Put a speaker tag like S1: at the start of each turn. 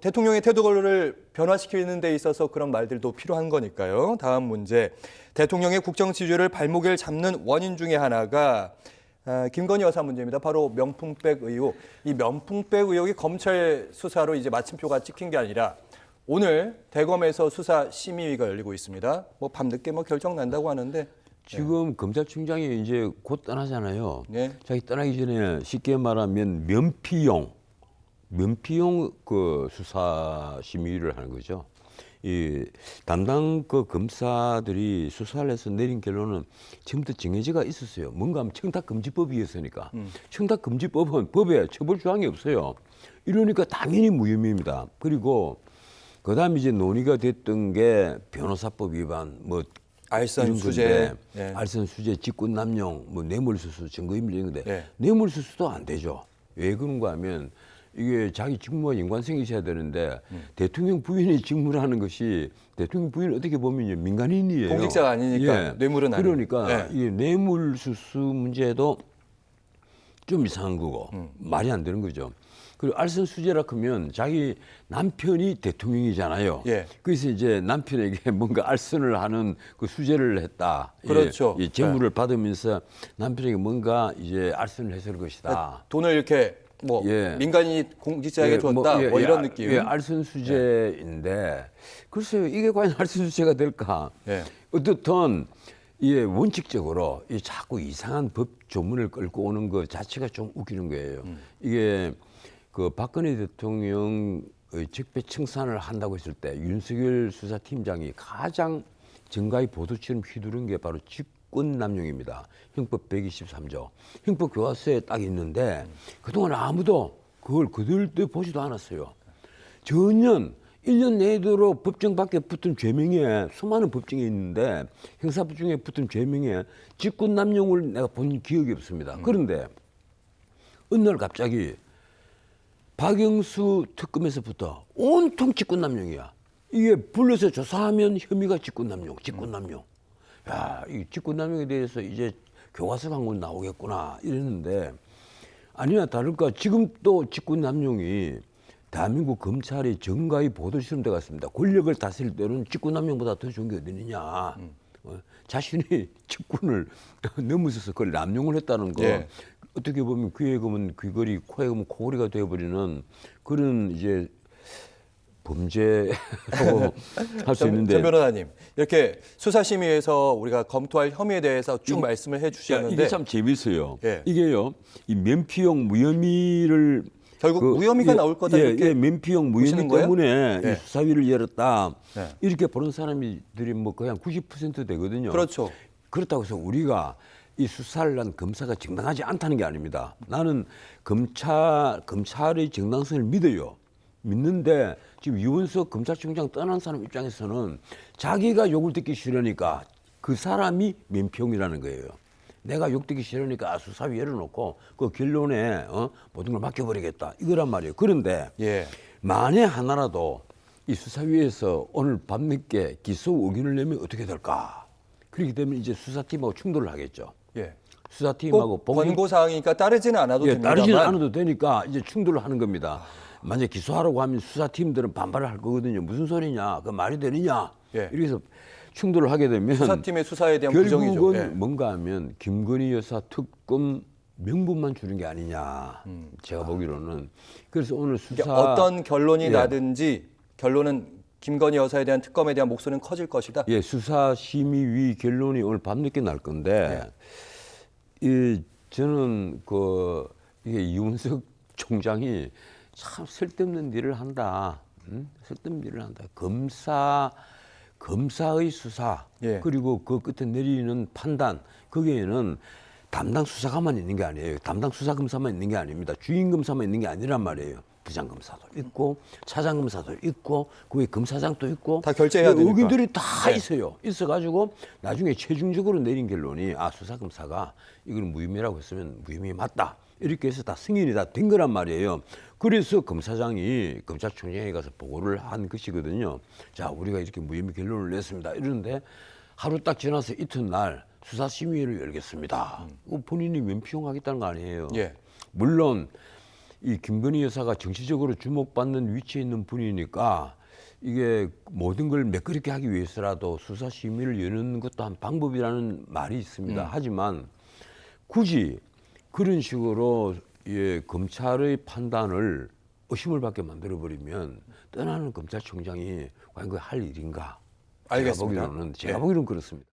S1: 대통령의 태도를 변화시키는 데 있어서 그런 말들도 필요한 거니까요. 다음 문제. 대통령의 국정 지지율을 발목을 잡는 원인 중에 하나가 김건희 여사 문제입니다. 바로 명품백 의혹. 이 명품백 의혹이 검찰 수사로 이제 마침표가 찍힌 게 아니라 오늘 대검에서 수사 심의위가 열리고 있습니다. 뭐 밤늦게 결정 난다고 하는데
S2: 지금 검찰총장이 이제 곧 떠나잖아요.
S1: 네.
S2: 자기 떠나기 전에 쉽게 말하면 면피용 그 수사 심의를 하는 거죠. 이 담당 그 검사들이 수사를 해서 내린 결론은 지금부터 정해져가 있었어요. 뭔가 하면 청탁금지법이었으니까. 청탁금지법은 법에 처벌 조항이 없어요. 이러니까 당연히 무혐의입니다. 그리고 그다음에 이제 논의가 됐던 게 변호사법 위반, 뭐
S1: 알선수재,
S2: 네. 알선수재, 직권남용, 뭐 뇌물수수, 증거인멸 이런 건데
S1: 네.
S2: 뇌물수수도 안 되죠. 왜 그런가 하면 이게 자기 직무와 연관성이 있어야 되는데 대통령 부인이 직무를 하는 것이 대통령 부인 어떻게 보면 민간인이에요.
S1: 공직자가 아니니까 뇌물은 아니고.
S2: 그러니까 이 뇌물수수 문제도 좀 이상한 거고 말이 안 되는 거죠. 그리고 알선수재라 하면 자기 남편이 대통령이잖아요.
S1: 예.
S2: 그래서 이제 남편에게 뭔가 알선을 하는 그 수재를 했다.
S1: 그렇죠.
S2: 이 재물을 받으면서 남편에게 뭔가 이제 알선을 했을 것이다.
S1: 돈을 이렇게 민간인이 공직자에게 줬다 뭐 이런 느낌.
S2: 알선수재인데 글쎄요, 이게 과연 알선수재가 될까?
S1: 예.
S2: 어떻든 원칙적으로 자꾸 이상한 법 조문을 끌고 오는 것 자체가 좀 웃기는 거예요. 이게 그 박근혜 대통령의 적폐청산을 한다고 했을 때 윤석열 수사팀장이 가장 정가의 보도처럼 휘두른 게 바로 직권남용입니다. 형법 123조. 형법 교과서에 딱 있는데 그동안 아무도 그걸 그들도 보지도 않았어요. 전혀 1년 내도록 법정 밖에 붙은 죄명에 수많은 법정이 있는데 형사법 중에 붙은 죄명에 직권남용을 내가 본 기억이 없습니다. 그런데 어느 날 갑자기 박영수 특검에서부터 온통 직권남용이야. 이게 불러서 조사하면 혐의가 직권남용. 야, 이 직권남용에 대해서 이제 교과서 광고 나오겠구나 이랬는데 아니나 다를까 지금 또 직권남용이 대한민국 검찰이 정가의 보도시험 돼 갔습니다. 권력을 다스릴 때는 직권남용보다 더 좋은 게 어디 있느냐. 자신이 직권을 넘어서서 그걸 남용을 했다는 거.
S1: 예.
S2: 어떻게 보면 귀에 검은 귀걸이, 코에 검은 코걸이가 되어버리는 그런 이제 범죄라고 할 수 있는데.
S1: 전 변호사님, 이렇게 수사심의에서 우리가 검토할 혐의에 대해서 쭉 말씀을 해주셨는데
S2: 이게 참 재밌어요.
S1: 예.
S2: 이게요, 이 면피용 무혐의를
S1: 결국 무혐의가 나올 거다 이렇게
S2: 면피용
S1: 보시는
S2: 무혐의
S1: 거예요?
S2: 때문에
S1: 예.
S2: 이 수사위를 열었다.
S1: 예.
S2: 이렇게 보는 사람들이 뭐 거의 한 90% 되거든요.
S1: 그렇죠.
S2: 그렇다고 해서 우리가 이 수사를 한 검사가 정당하지 않다는 게 아닙니다. 나는 검찰의 정당성을 믿어요. 믿는데 지금 유은석 검찰총장 떠난 사람 입장에서는 자기가 욕을 듣기 싫으니까 그 사람이 면피용이라는 거예요. 내가 욕 듣기 싫으니까 수사위 열어놓고 그 결론에 모든 걸 맡겨버리겠다 이거란 말이에요. 그런데 만에 하나라도 이 수사위에서 오늘 밤늦게 기소 의견을 내면 어떻게 될까? 그렇기 때문에 이제 수사팀하고 충돌을 하겠죠.
S1: 예.
S2: 수사팀하고
S1: 권고 사항이니까 따르지는 않아도 됩니다만.
S2: 따르지는 않아도 되니까 이제 충돌을 하는 겁니다. 만약 기소하라고 하면 수사팀들은 반발을 할 거거든요. 무슨 소리냐? 그 말이 되느냐? 이렇게 해서 충돌을 하게 되면
S1: 수사팀의 수사에 대한 부정이죠.
S2: 결국은 뭔가 하면 김건희 여사 특검 명분만 주는 게 아니냐. 제가 보기로는. 그래서 오늘 수사
S1: 어떤 결론이 나든지 결론은 김건희 여사에 대한 특검에 대한 목소리는 커질 것이다.
S2: 예, 수사심의위 결론이 오늘 밤늦게 날 건데 저는 이게 이윤석 총장이 참 쓸데없는 일을 한다. 쓸데없는 일을 한다. 검사의 수사 그리고 그 끝에 내리는 판단 거기에는 담당 수사관만 있는 게 아니에요. 담당 수사검사만 있는 게 아닙니다. 주임 검사만 있는 게 아니란 말이에요. 부장검사도 있고 차장검사도 있고 그 외 검사장도 있고
S1: 다 결제해야 되니까.
S2: 의견들이 다 있어요. 있어가지고 나중에 최종적으로 내린 결론이 수사검사가 이걸 무혐의라고 했으면 무혐의 맞다. 이렇게 해서 다 승인이 다 된 거란 말이에요. 그래서 검사장이 검찰총장에 가서 보고를 한 것이거든요. 자, 우리가 이렇게 무혐의 결론을 냈습니다. 이러는데 하루 딱 지나서 이튿날 수사심의를 열겠습니다. 본인이 면피용하겠다는 거 아니에요. 물론 이 김건희 여사가 정치적으로 주목받는 위치에 있는 분이니까 이게 모든 걸 매끄럽게 하기 위해서라도 수사 심의를 여는 것도 한 방법이라는 말이 있습니다. 하지만 굳이 그런 식으로 예, 검찰의 판단을 의심을 받게 만들어 버리면 떠나는 검찰총장이 과연 그 할 일인가?
S1: 알겠습니다.
S2: 제가 보기로는 그렇습니다.